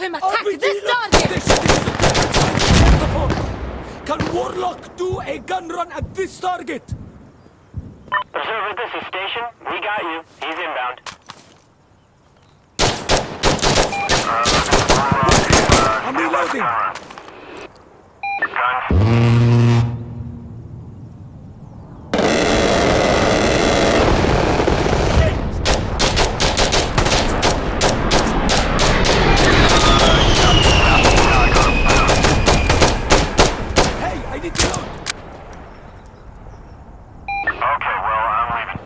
him attack this target! Can Warlock do a gun run at this target? Observer, this is Station. We got you. He's inbound. I'm reloading. Okay, well, I'm leaving.